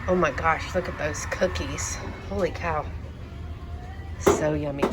Oh my gosh, look at those cookies. Holy cow. So yummy.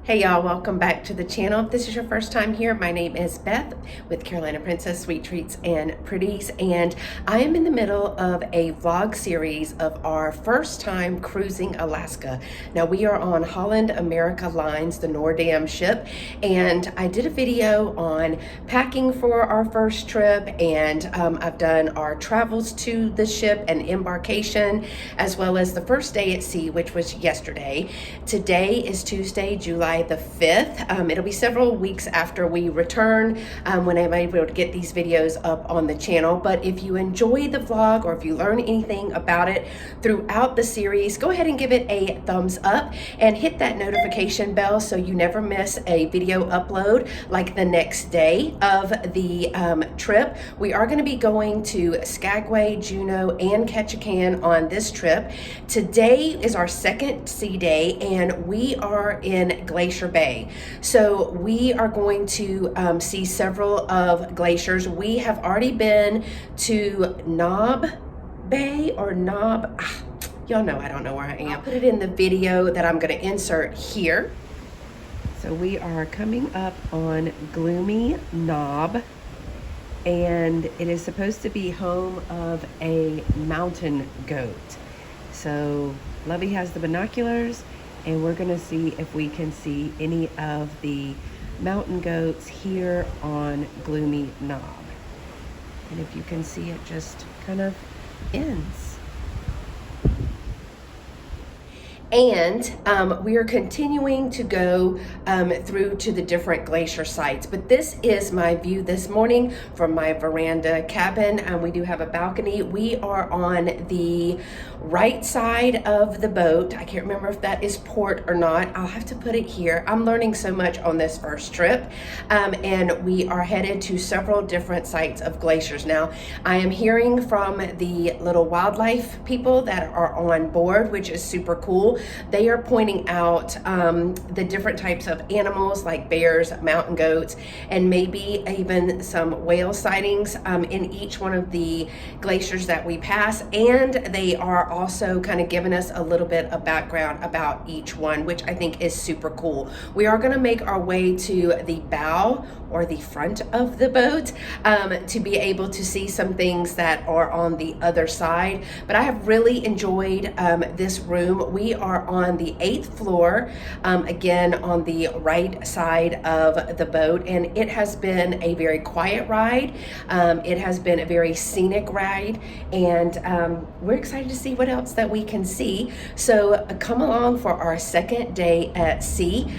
Hey y'all, welcome back to the channel. If this is your first time here, my name is Beth with Carolina Princess Sweet Treats and Pretties, and I am in the middle of a vlog series of our first time cruising Alaska. Now we are on Holland America Lines, the Noordam ship, and I did a video on packing for our first trip, and I've done our travels to the ship and embarkation, as well as the first day at sea, which was yesterday. Today is Tuesday, July the 5th. It'll be several weeks after we return when I'm able to get these videos up on the channel. But if you enjoy the vlog or if you learn anything about it throughout the series, go ahead and give it a thumbs up and hit that notification bell so you never miss a video upload like the next day of the trip. We are going to be going to Skagway, Juneau, and Ketchikan on this trip. Today is our second sea day and we are in Glacier Bay. So we are going to see several of glaciers. We have already been to Knob Bay or Knob, y'all know I don't know where I am. I'll put it in the video that I'm going to insert here. So we are coming up on Gloomy Knob, and it is supposed to be home of a mountain goat. So Lovey has the binoculars, and we're gonna see if we can see any of the mountain goats here on Gloomy Knob. And if you can see, it just kind of ends. And we are continuing to go through to the different glacier sites. But this is my view this morning from my veranda cabin. We do have a balcony. We are on the right side of the boat. I can't remember if that is port or not. I'll have to put it here. I'm learning so much on this first trip. And we are headed to several different sites of glaciers. Now, I am hearing from the little wildlife people that are on board, which is super cool. They are pointing out the different types of animals like bears, mountain goats, and maybe even some whale sightings in each one of the glaciers that we pass. And they are also kind of giving us a little bit of background about each one, which I think is super cool. We are going to make our way to the bow or the front of the boat to be able to see some things that are on the other side. But I have really enjoyed this room. We are on the 8th floor, again on the right side of the boat, and it has been a very quiet ride. It has been a very scenic ride, and we're excited to see what else that we can see. So come along for our second day at sea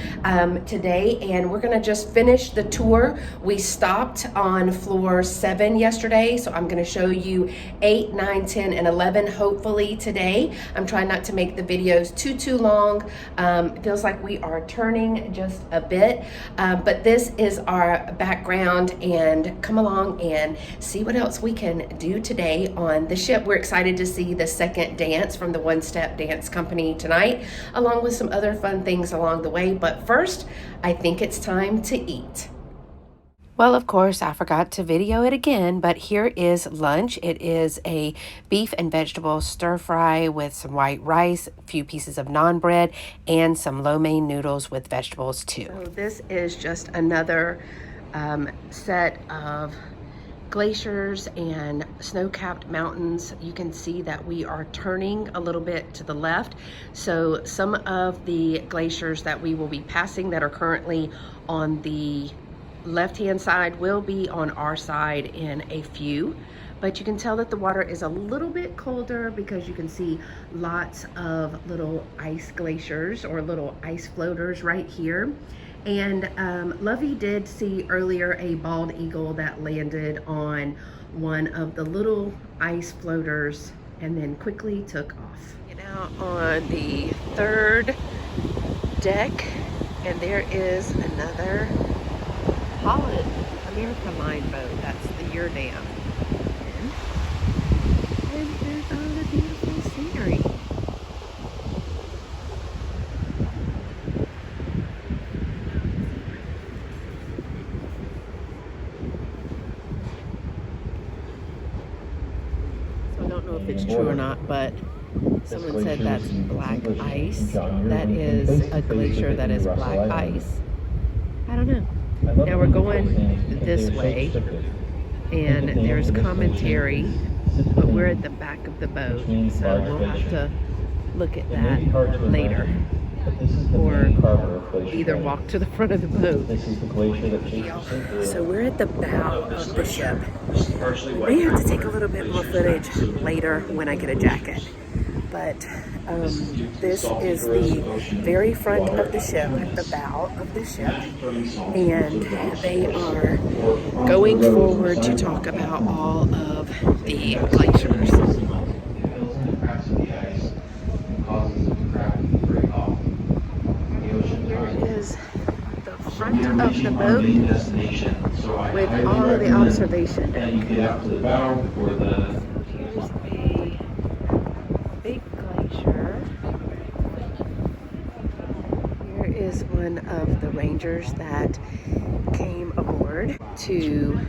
today, and we're gonna just finish the tour. We stopped on floor 7 yesterday, so I'm gonna show you 8, 9, 10, and 11 hopefully today. I'm trying not to make the videos too long. It feels like we are turning just a bit, but this is our background, and come along and see what else we can do today on the ship. We're excited to see the second dance from the One Step Dance Company tonight, along with some other fun things along the way. But first, I think it's time to eat. Well, of course, I forgot to video it again, but here is lunch. It is a beef and vegetable stir fry with some white rice, a few pieces of naan bread, and some lo mein noodles with vegetables too. So this is just another set of glaciers and snow-capped mountains. You can see that we are turning a little bit to the left. So some of the glaciers that we will be passing that are currently on the left-hand side will be on our side in a few, but you can tell that the water is a little bit colder because you can see lots of little ice glaciers or little ice floaters right here. And Lovey did see earlier a bald eagle that landed on one of the little ice floaters and then quickly took off. Now on the 3rd deck, and there is another Holland America Line boat. That's the Noordam. And there's all the beautiful scenery. if it's true or not, but someone said that's black ice. That is a glacier that is black ice. I don't know. Now we're going this way, and there's commentary, but we're at the back of the boat, so we'll have to look at that later, or either walk to the front of the boat. So we're at the bow of the ship. We have to take a little bit more footage later when I get a jacket. But this is the very front of the ship, the bow of the ship, and they are going forward to talk about all of the glaciers. Here is the front of the boat with all of the observation deck. Here's a big glacier. Here is one of the rangers that came aboard to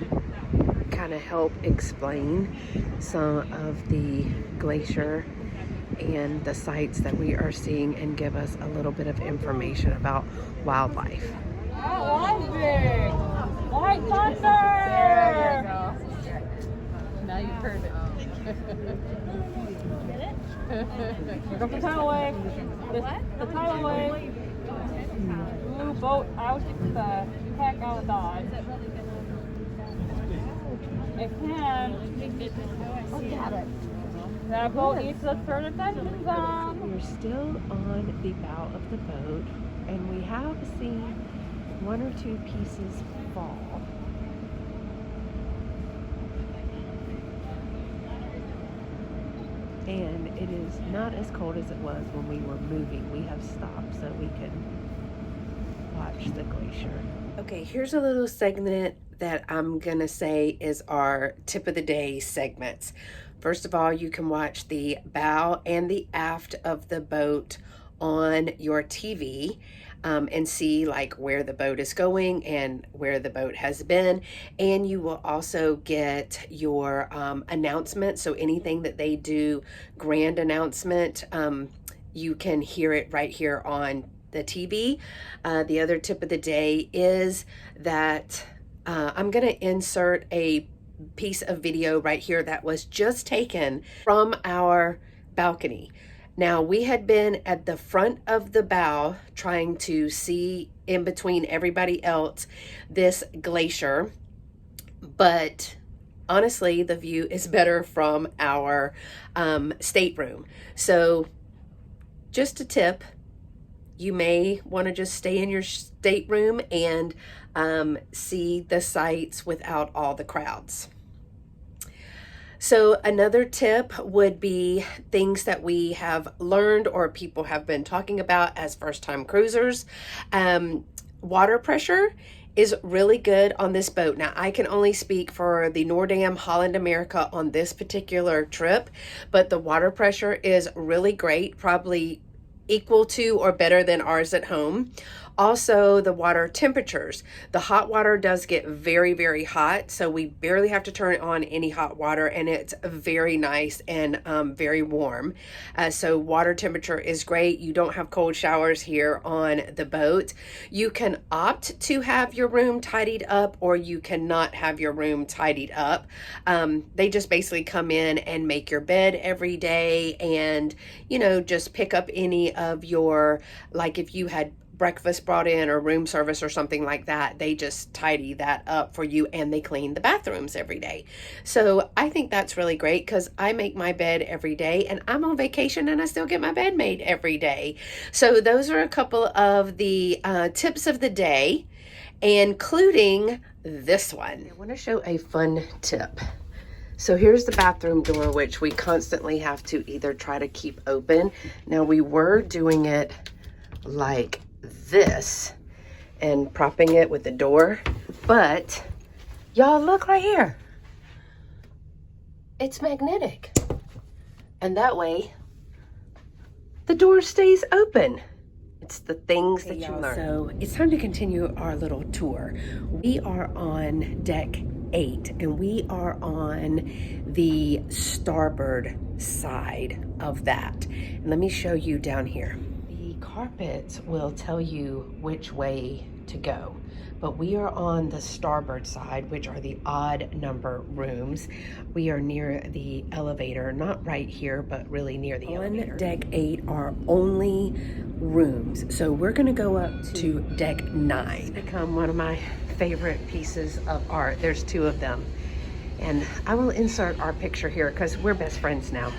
kind of help explain some of the glacier and the sights that we are seeing and give us a little bit of information about wildlife. That was big! White thunder! There you go. Now you've heard it. Get it? Go for the tidal wave. The tidal wave. Blue boat out the heck out of Dodge. It can. Look at it. That boat needs to turn attention zone. We're still on the bow of the boat, and we have seen one or two pieces fall. And it is not as cold as it was when we were moving. We have stopped so we can watch the glacier. Okay, here's a little segment that I'm gonna say is our tip of the day segments. First of all, you can watch the bow and the aft of the boat on your TV and see like where the boat is going and where the boat has been. And you will also get your announcement. So anything that they do, grand announcement, you can hear it right here on the TV. The other tip of the day is that I'm gonna insert a piece of video right here that was just taken from our balcony. Now, we had been at the front of the bow trying to see in between everybody else this glacier, but honestly the view is better from our stateroom. So just a tip, you may want to just stay in your stateroom and see the sights without all the crowds. So another tip would be things that we have learned or people have been talking about as first-time cruisers. Water pressure is really good on this boat. Now, I can only speak for the Noordam Holland America on this particular trip, but the water pressure is really great, probably equal to or better than ours at home. Also, the water temperatures. The hot water does get very, very hot, so we barely have to turn on any hot water, and it's very nice and very warm. So water temperature is great. You don't have cold showers here on the boat. You can opt to have your room tidied up, or you cannot have your room tidied up. They just basically come in and make your bed every day, and just pick up any of your, like if you had breakfast brought in or room service or something like that, they just tidy that up for you, and they clean the bathrooms every day. So I think that's really great because I make my bed every day, and I'm on vacation and I still get my bed made every day. So those are a couple of the tips of the day, including this one. I want to show a fun tip. So here's the bathroom door, which we constantly have to either try to keep open. Now, we were doing it like this and propping it with the door, but y'all look right here, it's magnetic, and that way the door stays open. It's the things that you learn. So it's time to continue our little tour. We are on deck 8, and we are on the starboard side of that. And let me show you down here. The carpets will tell you which way to go, but we are on the starboard side, which are the odd number rooms. We are near the elevator, not right here, but really near the elevator. On deck 8 are only rooms, so we're gonna go up to deck 9. It's become one of my favorite pieces of art. There's 2 of them, and I will insert our picture here because we're best friends now.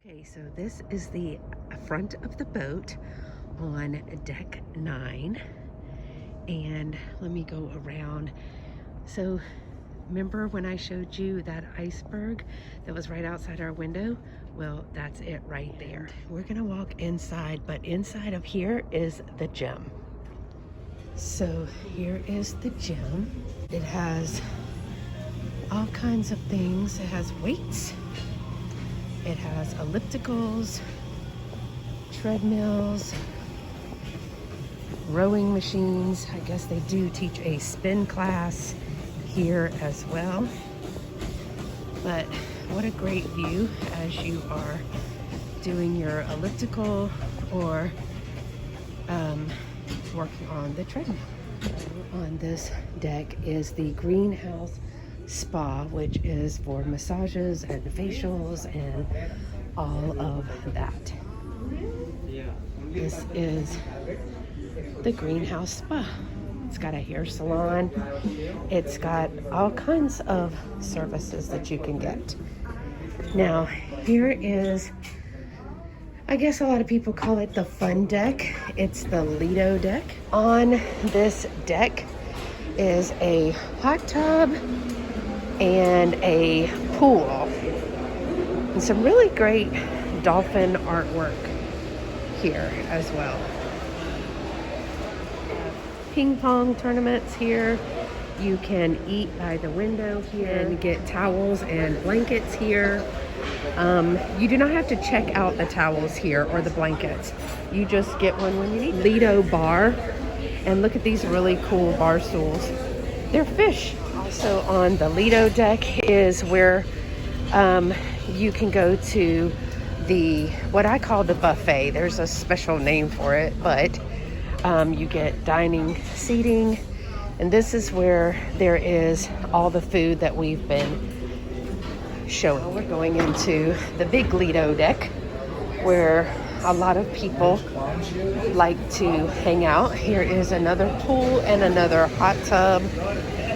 Okay, so this is the front of the boat on deck 9, and let me go around. So remember when I showed you that iceberg that was right outside our window? Well, that's it right there. We're gonna walk inside, but inside of here is the gym. So here is the gym. It has all kinds of things. It has weights. It has ellipticals, treadmills, rowing machines. I guess they do teach a spin class here as well. But what a great view as you are doing your elliptical or working on the treadmill. On this deck is the greenhouse spa, which is for massages and facials and all of that. This is the greenhouse spa. It's got a hair salon. It's got all kinds of services that you can get. Now, here is, I guess a lot of people call it the fun deck. It's the Lido deck. On this deck is a hot tub and a pool, and some really great dolphin artwork here as well. Ping pong tournaments here. You can eat by the window here and get towels and blankets here. You do not have to check out the towels here or the blankets. You just get one when you need them. Lido bar, and look at these really cool bar stools. They're fish. Also on the Lido deck is where you can go to the, what I call the buffet. There's a special name for it, but you get dining seating, and this is where there is all the food that we've been showing. We're going into the big Lido deck where a lot of people like to hang out. Here is another pool and another hot tub.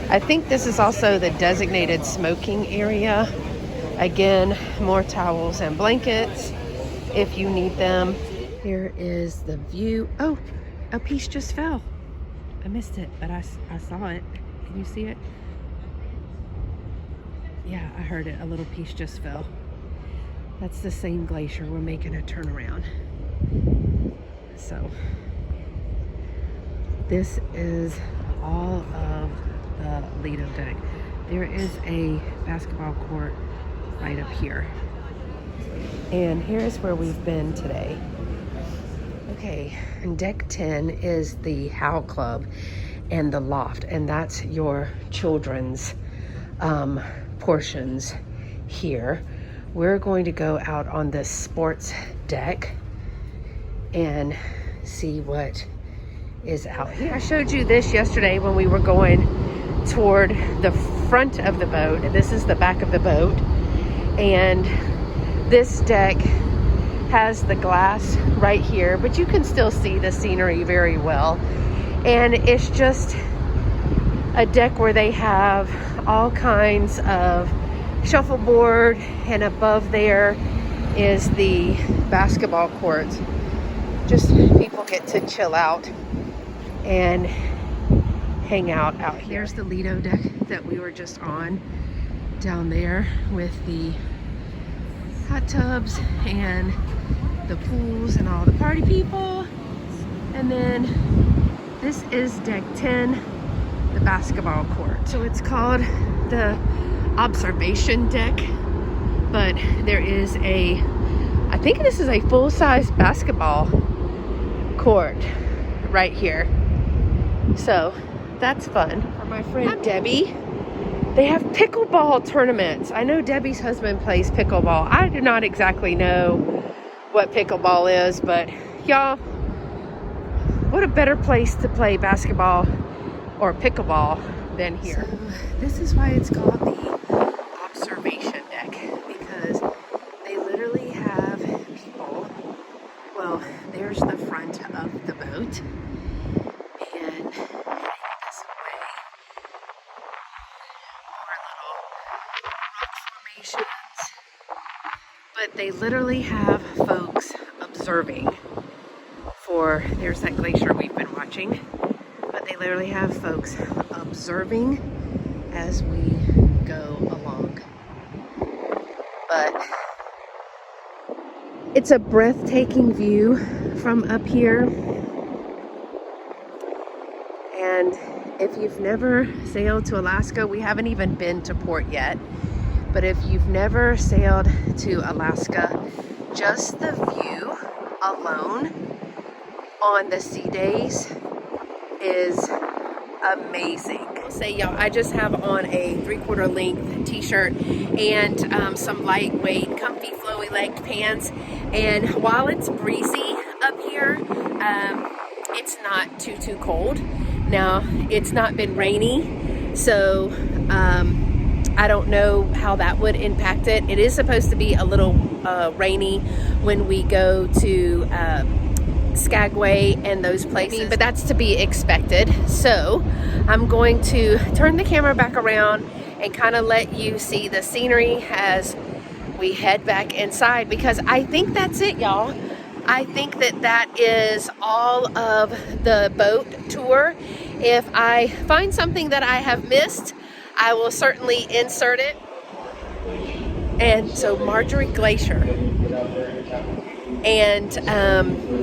I think this is also the designated smoking area. Again, more towels and blankets if you need them. Here is the view. Oh, a piece just fell. I missed it, but I saw it. Can you see it? Yeah, I heard it. A little piece just fell. That's the same glacier. We're making a turnaround. So this is all of the Lido deck. There is a basketball court right up here. And here's where we've been today. Okay, and deck 10 is the Howl Club and the loft, and that's your children's portions here. We're going to go out on the sports deck and see what is out here. I showed you this yesterday when we were going toward the front of the boat. This is the back of the boat, and this deck has the glass right here, but you can still see the scenery very well. And it's just a deck where they have all kinds of shuffleboard, and above there is the basketball court. Just people get to chill out and hang out here. Here's the Lido deck that we were just on down there with the hot tubs and the pools and all the party people. And then this is deck 10, the basketball court. So it's called the observation deck, but there is a, I think this is a full-size basketball court right here. So that's fun. For my friend Debbie, they have pickleball tournaments. I know Debbie's husband plays pickleball. I do not exactly know what pickleball is, but y'all, what a better place to play basketball or pickleball than here. So this is why it's called the observation deck, because they literally have people. Well, there's the front of the boat, and heading this way are little rock formations, but they literally have folks observing for, there's that glacier we've been watching, but they literally have folks observing as we go along. But it's a breathtaking view from up here. And if you've never sailed to Alaska, we haven't even been to port yet, but if you've never sailed to Alaska, just the view alone on the sea days is amazing. I'll say, y'all, I just have on a 3/4 length t-shirt and some lightweight, comfy, flowy legged pants. And while it's breezy up here, it's not too cold. Now, it's not been rainy, so I don't know how that would impact it. It is supposed to be a little rainy when we go to Skagway and those places, but that's to be expected. So I'm going to turn the camera back around and kind of let you see the scenery as we head back inside, because I think that's it, y'all. I think that is all of the boat tour. If I find something that I have missed, I will certainly insert it. And so Marjorie Glacier, and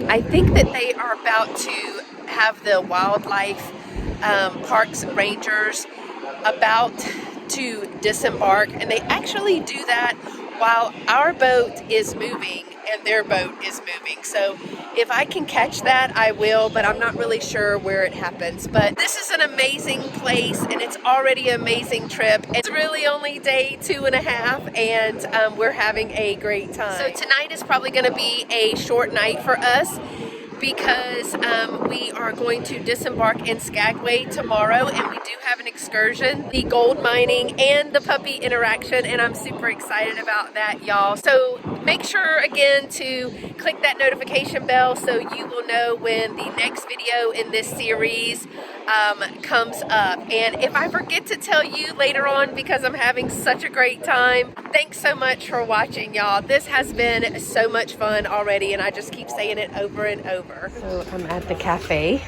I think that they are about to have the wildlife parks rangers about to disembark, and they actually do that while our boat is moving and their boat is moving. So if I can catch that, I will, but I'm not really sure where it happens. But this is an amazing place, and it's already an amazing trip. It's really only day 2.5, and we're having a great time. So tonight is probably going to be a short night for us, because we are going to disembark in Skagway tomorrow, and we do have an excursion, the gold mining and the puppy interaction, and I'm super excited about that, y'all. So make sure again to click that notification bell so you will know when the next video in this series comes up. And if I forget to tell you later on, because I'm having such a great time, thanks so much for watching, y'all. This has been so much fun already, and I just keep saying it over and over. So I'm at the cafe,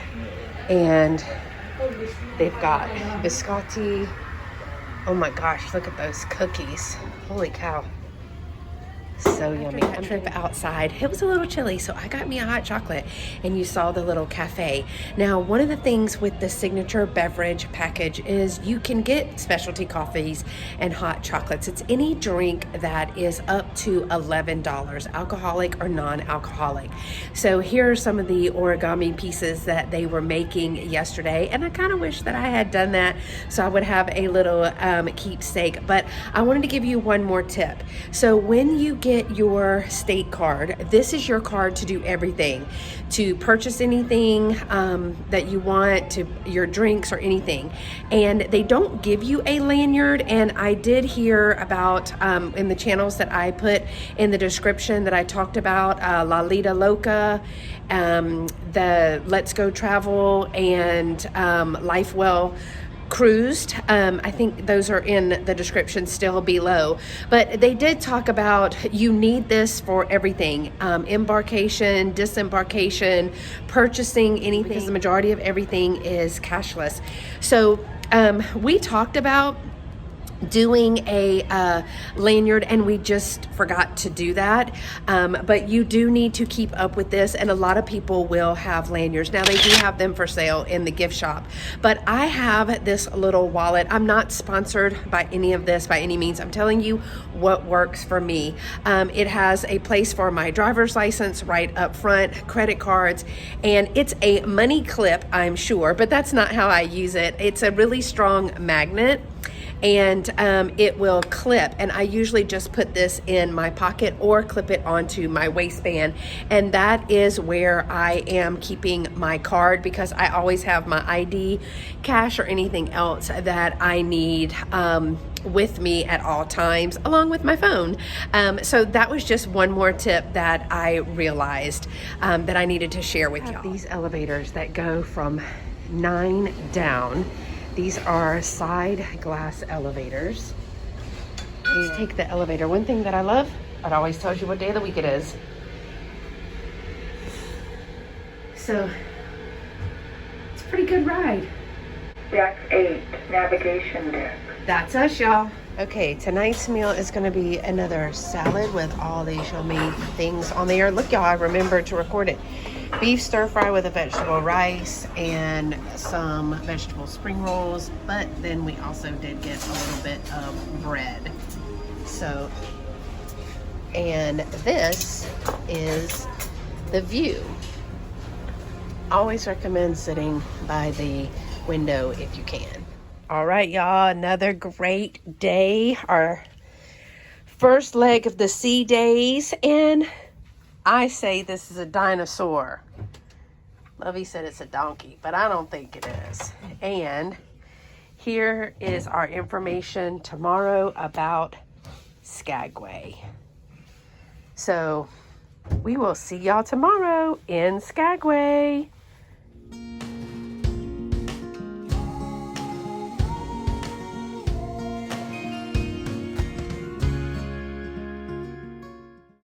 and they've got biscotti. Oh my gosh, look at those cookies. Holy cow. So yummy. That trip outside, it was a little chilly, so I got me a hot chocolate, and you saw the little cafe. Now, one of the things with the signature beverage package is you can get specialty coffees and hot chocolates. It's any drink that is up to $11, alcoholic or non-alcoholic. So here are some of the origami pieces that they were making yesterday, and I kind of wish that I had done that so I would have a little keepsake. But I wanted to give you one more tip. So when you get your state card, this is your card to do everything, to purchase anything that you want, to your drinks or anything. And they don't give you a lanyard, and I did hear about in the channels that I put in the description that I talked about, La Lita Loca, the Let's Go Travel, and Life Well Cruised. I think those are in the description still below, but they did talk about you need this for everything, embarkation, disembarkation, purchasing anything, because the majority of everything is cashless. So we talked about doing a lanyard, and we just forgot to do that. But you do need to keep up with this, and a lot of people will have lanyards. Now they do have them for sale in the gift shop, but I have this little wallet. I'm not sponsored by any of this by any means. I'm telling you what works for me. It has a place for my driver's license right up front, credit cards, and it's a money clip, I'm sure, but that's not how I use it. It's a really strong magnet, and it will clip, and I usually just put this in my pocket or clip it onto my waistband, and that is where I am keeping my card, because I always have my ID, cash, or anything else that I need with me at all times, along with my phone. So that was just one more tip that I realized that I needed to share with y'all. These elevators that go from 9 down. These are side glass elevators. Let's take the elevator. One thing that I love, it always tells you what day of the week it is. So, it's a pretty good ride. Deck 8, navigation deck. That's us, y'all. Okay, tonight's meal is gonna be another salad with all these yummy things on there. Look, y'all, I remembered to record it. Beef stir fry with a vegetable rice and some vegetable spring rolls, but then we also did get a little bit of bread. So, and this is the view. Always recommend sitting by the window if you can. All right, y'all, another great day. Our first leg of the sea days, and I say this is a dinosaur. Lovey said it's a donkey, but I don't think it is. And here is our information tomorrow about Skagway. So we will see y'all tomorrow in Skagway.